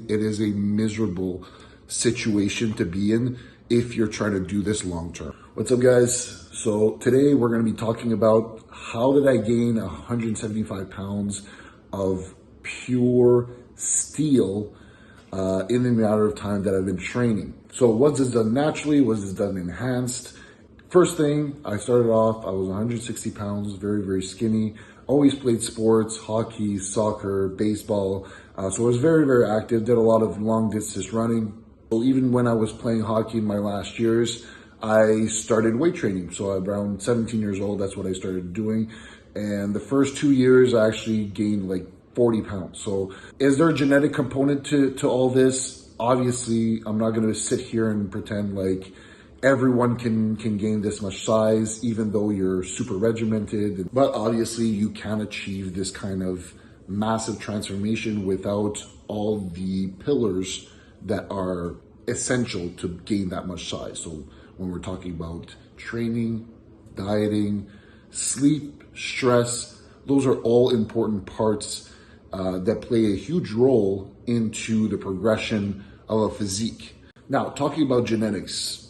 It is a miserable situation to be in if you're trying to do this long term. What's up, guys? So today we're going to be talking about how did I gain 175 pounds of pure steel in the matter of time that I've been training. So was this done naturally? Was this done enhanced? First thing, I started off, I was 160 pounds, very, very skinny. Always played sports, hockey, soccer, baseball. So I was very, very active, did a lot of long distance running. So even when I was playing hockey in my last years, I started weight training. So around 17 years old, that's what I started doing. And the first 2 years, I actually gained like 40 pounds. So is there a genetic component to all this? Obviously, I'm not going to sit here and pretend like everyone can gain this much size, even though you're super regimented. But obviously, you can achieve this kind of massive transformation without all the pillars that are essential to gain that much size. So when we're talking about training, dieting, sleep, stress, those are all important parts that play a huge role into the progression of a physique. Now, talking about genetics,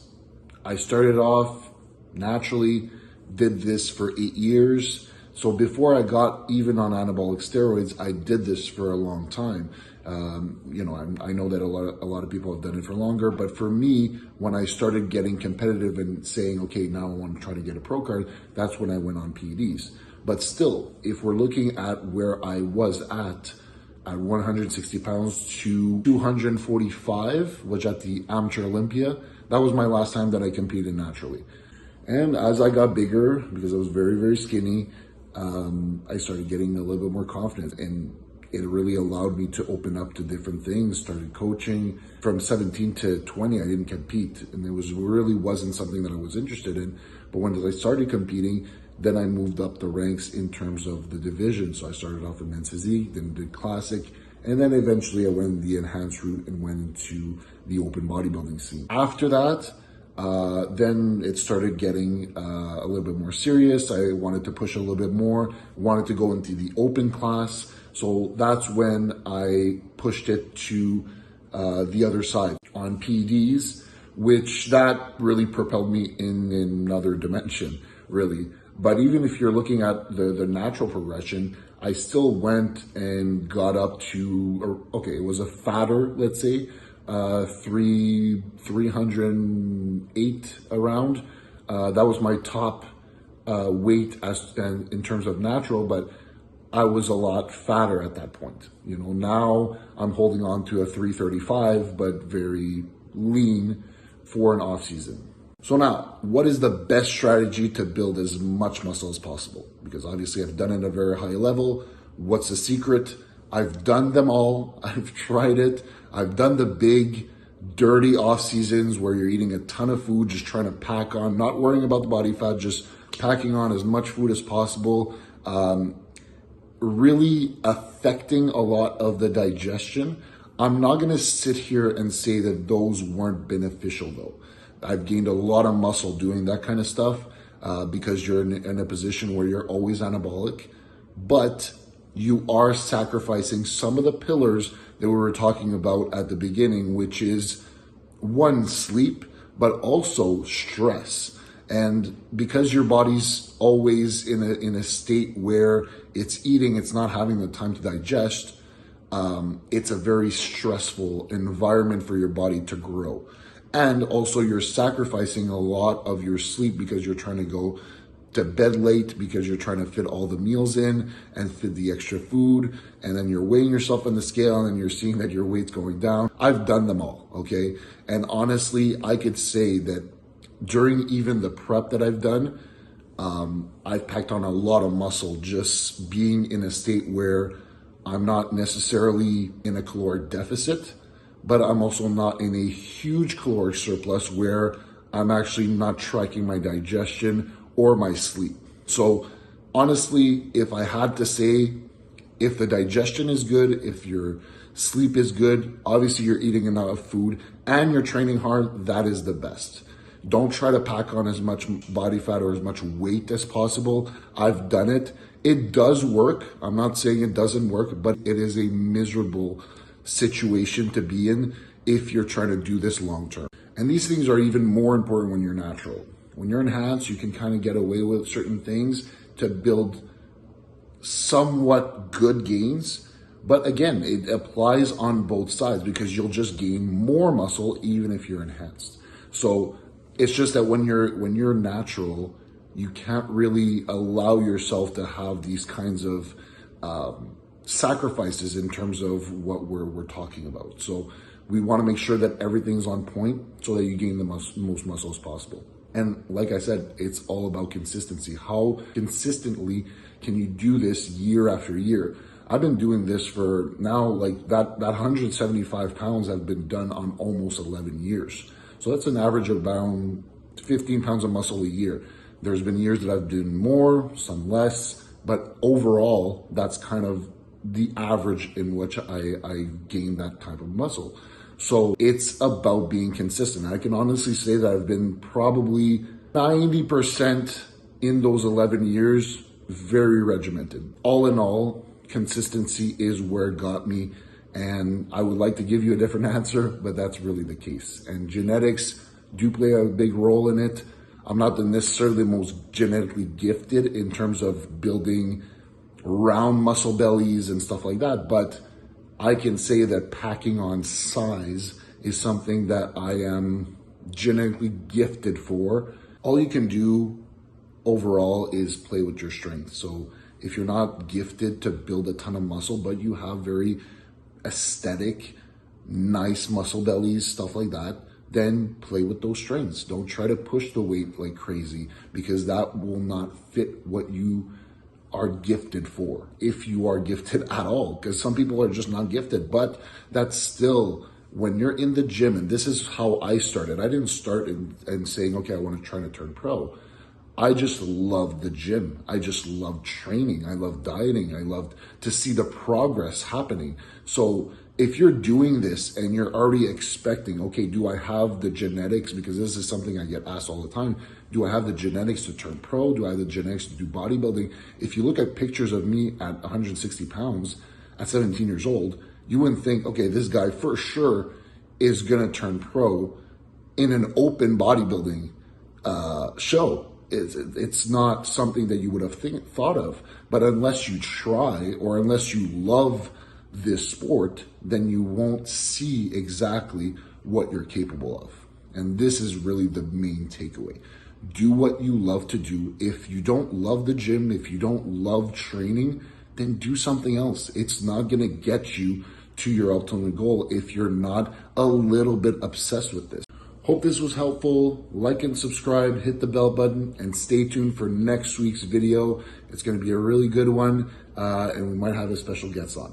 I started off naturally, did this for 8 years. So before I got even on anabolic steroids, I did this for a long time. I know that a lot of people have done it for longer, but for me, when I started getting competitive and saying, okay, now I want to try to get a pro card, that's when I went on PEDs. But still, if we're looking at where I was at 160 pounds to 245, which at the Amateur Olympia, that was my last time that I competed naturally. And as I got bigger, because I was very, very skinny, I started getting a little bit more confidence, and it really allowed me to open up to different things. Started coaching. From 17 to 20, I didn't compete, and it really wasn't something that I was interested in. But when I started competing, then I moved up the ranks in terms of the division. So I started off in men's physique, then did classic, and then eventually I went the enhanced route and went into the open bodybuilding scene. After that, then it started getting a little bit more serious. I wanted to push a little bit more, wanted to go into the open class. So that's when I pushed it to the other side on PEDs, which that really propelled me in another dimension, really. But even if you're looking at the natural progression, I still went and got up to, it was a fatter, let's say, 308 around. That was my top weight in terms of natural, but I was a lot fatter at that point. Now I'm holding on to a 335, but very lean for an off season. So now, what is the best strategy to build as much muscle as possible? Because obviously I've done it at a very high level. What's the secret? I've done them all. I've tried it. I've done the big, dirty off seasons where you're eating a ton of food, just trying to pack on, not worrying about the body fat, just packing on as much food as possible, really affecting a lot of the digestion. I'm not going to sit here and say that those weren't beneficial though. I've gained a lot of muscle doing that kind of stuff because you're in a position where you're always anabolic, but you are sacrificing some of the pillars that we were talking about at the beginning, which is one, sleep, but also stress. And because your body's always in a state where it's eating, it's not having the time to digest, it's a very stressful environment for your body to grow. And also you're sacrificing a lot of your sleep because you're trying to go to bed late, because you're trying to fit all the meals in and fit the extra food. And then you're weighing yourself on the scale and you're seeing that your weight's going down. I've done them all, okay? And honestly, I could say that during even the prep that I've done, I've packed on a lot of muscle just being in a state where I'm not necessarily in a caloric deficit, but I'm also not in a huge caloric surplus where I'm actually not tracking my digestion or my sleep. So honestly, if I had to say, if the digestion is good, if your sleep is good, obviously you're eating enough food and you're training hard, that is the best. Don't try to pack on as much body fat or as much weight as possible. I've done it. It does work. I'm not saying it doesn't work, but it is a miserable situation to be in if you're trying to do this long term. And these things are even more important when you're natural. When you're enhanced, you can kind of get away with certain things to build somewhat good gains. But again, it applies on both sides because you'll just gain more muscle even if you're enhanced. So it's just that when you're natural, you can't really allow yourself to have these kinds of sacrifices in terms of what we're talking about. So we want to make sure that everything's on point so that you gain the most muscle as possible. And like I said, it's all about consistency. How consistently can you do this year after year? I've been doing this for now, like that 175 pounds have been done on almost 11 years. So that's an average of around 15 pounds of muscle a year. There's been years that I've done more, some less, but overall, that's kind of the average in which I gain that type of muscle. So it's about being consistent. I can honestly say that I've been probably 90% in those 11 years, very regimented. All in all, consistency is where it got me. And I would like to give you a different answer, but that's really the case. And genetics do play a big role in it. I'm not necessarily the most genetically gifted in terms of building round muscle bellies and stuff like that, but I can say that packing on size is something that I am genetically gifted for. All you can do overall is play with your strength. So if you're not gifted to build a ton of muscle, but you have very aesthetic, nice muscle bellies, stuff like that, then play with those strengths. Don't try to push the weight like crazy because that will not fit what you are gifted for, if you are gifted at all, because some people are just not gifted. But that's still, when you're in the gym, and this is how I started. I didn't start in saying, okay, I want to try to turn pro. I just loved the gym. I just loved training. I loved dieting. I loved to see the progress happening. So if you're doing this and you're already expecting, okay, do I have the genetics? Because this is something I get asked all the time. Do I have the genetics to turn pro? Do I have the genetics to do bodybuilding? If you look at pictures of me at 160 pounds at 17 years old, you wouldn't think, okay, this guy for sure is going to turn pro in an open bodybuilding show. It's not something that you would have thought of. But unless you try or unless you love this sport, then you won't see exactly what you're capable of. And this is really the main takeaway. Do what you love to do. If you don't love the gym, if you don't love training, then do something else. It's not going to get you to your ultimate goal if you're not a little bit obsessed with this. Hope this was helpful. Like and subscribe, hit the bell button, and stay tuned for next week's video. It's going to be a really good one, and we might have a special guest on.